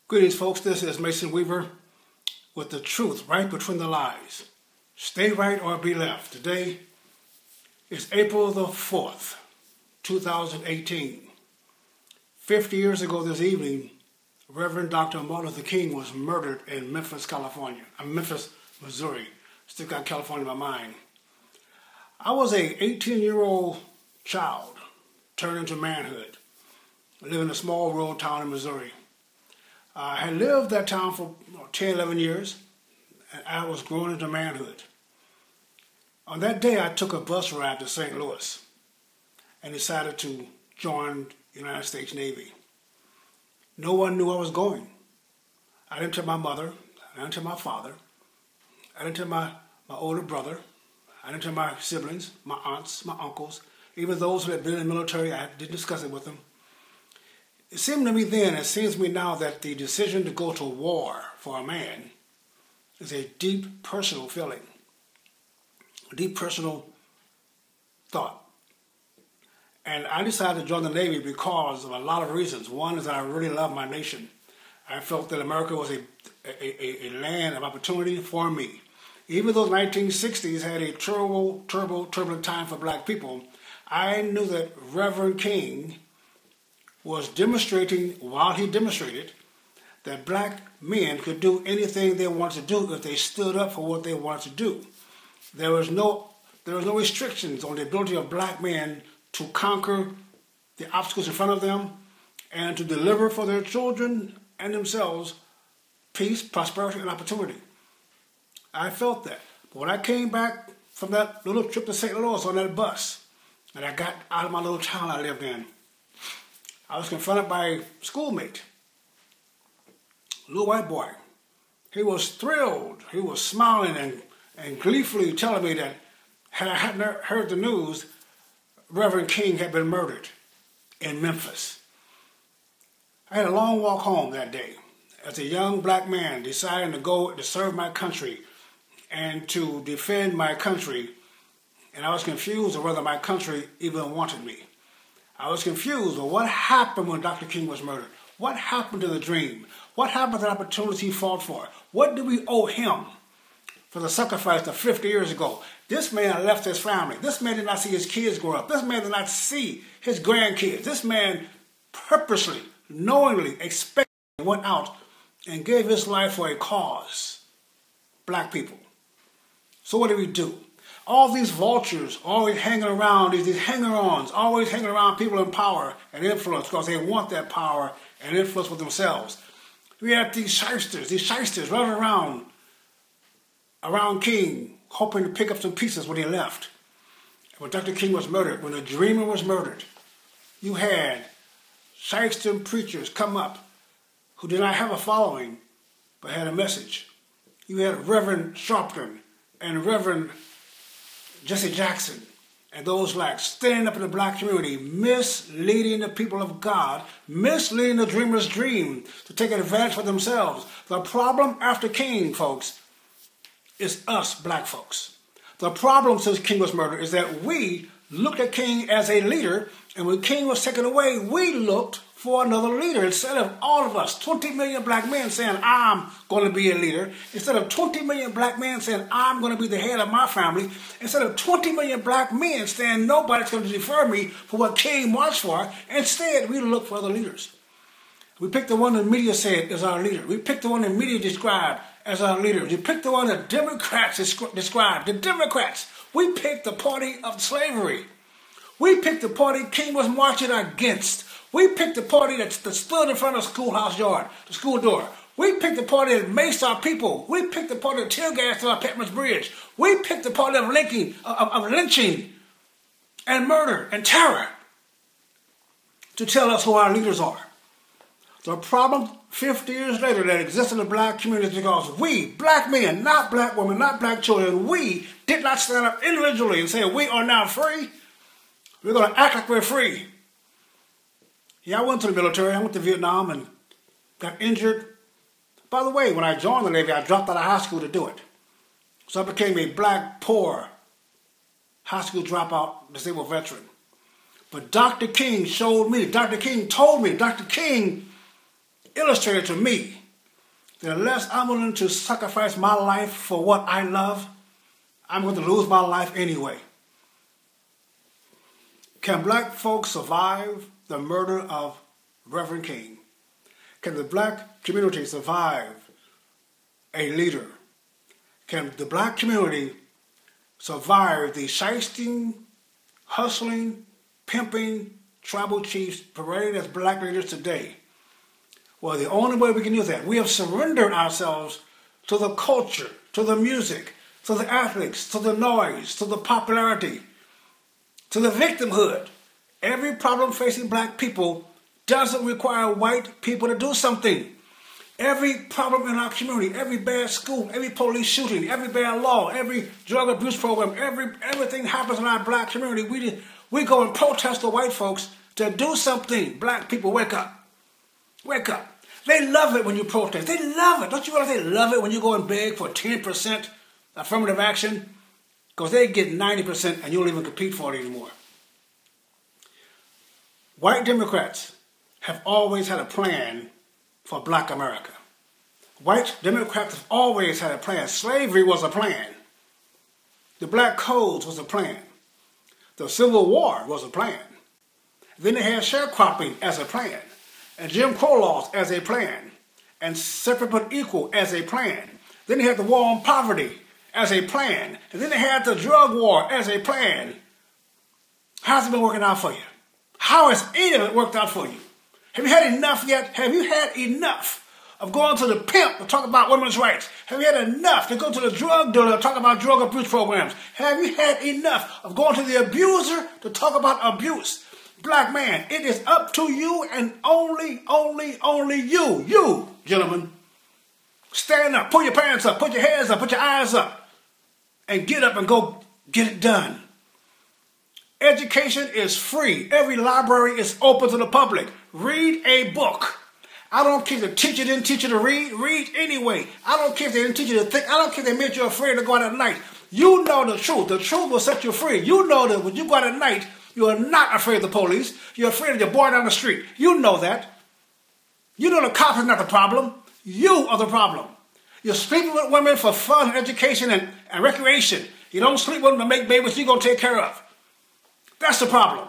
Greetings, folks. This is Mason Weaver with the truth right between the lies. Stay right or be left. Today is April the 4th, 2018. 50 years ago this evening, Reverend Dr. Murder of King was murdered in Memphis, Missouri. Still got California in my mind. I was a 18-year-old child turned into manhood, living in a small rural town in Missouri. I had lived that town for 10, 11 years, and I was growing into manhood. On that day, I took a bus ride to St. Louis and decided to join the United States Navy. No one knew I was going. I didn't tell my mother, I didn't tell my father, I didn't tell my older brother, I didn't tell my siblings, my aunts, my uncles, even those who had been in the military. I didn't discuss it with them. It seemed to me then, it seems to me now, that the decision to go to war for a man is a deep personal feeling, a deep personal thought. And I decided to join the Navy because of a lot of reasons. One is that I really love my nation. I felt that America was a land of opportunity for me. Even though the 1960s had a turbulent time for black people, I knew that Rev.King was demonstrating, while he demonstrated, that black men could do anything they wanted to do if they stood up for what they wanted to do. There was no restrictions on the ability of black men to conquer the obstacles in front of them and to deliver for their children and themselves peace, prosperity, and opportunity. I felt that. But when I came back from that little trip to St. Louis on that bus, and I got out of my little town I lived in, I was confronted by a schoolmate, a little white boy. He was thrilled. He was smiling and gleefully telling me that had I hadn't heard the news, Rev.King had been murdered in Memphis. I had a long walk home that day as a young black man deciding to go to serve my country and to defend my country, and I was confused on whether my country even wanted me. I was confused on what happened when Dr. King was murdered. What happened to the dream? What happened to the opportunity he fought for? What do we owe him for the sacrifice of 50 years ago? This man left his family. This man did not see his kids grow up. This man did not see his grandkids. This man purposely, knowingly, expectantly went out and gave his life for a cause. Black people. So what did we do? All these vultures always hanging around, these hanger-ons, always hanging around people in power and influence because they want that power and influence for themselves. We had these shysters running around King, hoping to pick up some pieces when he left. When Dr. King was murdered, when the dreamer was murdered, you had shyster preachers come up who did not have a following but had a message. You had Reverend Sharpton and Reverend Jesse Jackson and those like standing up in the black community, misleading the people of God, misleading the dreamer's dream to take advantage for themselves. The problem after King, folks, is us black folks. The problem since King was murdered is that we looked at King as a leader, and when King was taken away, we looked for another leader. Instead of all of us, 20 million black men saying, I'm going to be a leader, instead of 20 million black men saying, I'm going to be the head of my family, instead of 20 million black men saying, nobody's going to defer me for what King marched for, instead we look for other leaders. We picked the one the media said is our leader. We picked the one the media described as our leader. We picked the one the Democrats described. The Democrats. We picked the party of slavery. We picked the party King was marching against. We picked the party that stood in front of the schoolhouse yard, the school door. We picked the party that maced our people. We picked the party that tear gassed our Petman's Bridge. We picked the party of lynching and murder and terror to tell us who our leaders are. The problem 50 years later that exists in the black community is because we, black men, not black women, not black children, we did not stand up individually and say we are now free. We're going to act like we're free. Yeah, I went to the military. I went to Vietnam and got injured. By the way, when I joined the Navy, I dropped out of high school to do it. So I became a black, poor, high school dropout, disabled veteran. But Dr. King showed me, Dr. King told me, Dr. King illustrated to me that unless I'm willing to sacrifice my life for what I love, I'm going to lose my life anyway. Can black folks survive the murder of Rev.King? Can the black community survive a leader? Can the black community survive the shysting, hustling, pimping tribal chiefs paraded as black leaders today? Well, the only way we can do that, we have surrendered ourselves to the culture, to the music, to the athletes, to the noise, to the popularity, to the victimhood. Every problem facing black people doesn't require white people to do something. Every problem in our community, every bad school, every police shooting, every bad law, every drug abuse program, everything happens in our black community. We go and protest the white folks to do something. Black people, wake up. Wake up. They love it when you protest. They love it. Don't you realize they love it when you go and beg for 10% affirmative action? Because they get 90% and you don't even compete for it anymore. White Democrats have always had a plan for black America. White Democrats have always had a plan. Slavery was a plan. The black codes was a plan. The Civil War was a plan. Then they had sharecropping as a plan. And Jim Crow laws as a plan. And separate but equal as a plan. Then they had the war on poverty as a plan. And then they had the drug war as a plan. How's it been working out for you? How has any of it worked out for you? Have you had enough yet? Have you had enough of going to the pimp to talk about women's rights? Have you had enough to go to the drug dealer to talk about drug abuse programs? Have you had enough of going to the abuser to talk about abuse? Black man, it is up to you and only you. You, gentlemen. Stand up, pull your pants up, put your hands up, put your eyes up, and get up and go get it done. Education is free. Every library is open to the public. Read a book. I don't care if the teacher didn't teach you to read. Read anyway. I don't care if they didn't teach you to think. I don't care if they made you afraid to go out at night. You know the truth. The truth will set you free. You know that when you go out at night, you are not afraid of the police. You're afraid of your boy down the street. You know that. You know the cops is not the problem. You are the problem. You're sleeping with women for fun, education, and recreation. You don't sleep with them to make babies you're going to take care of. That's the problem.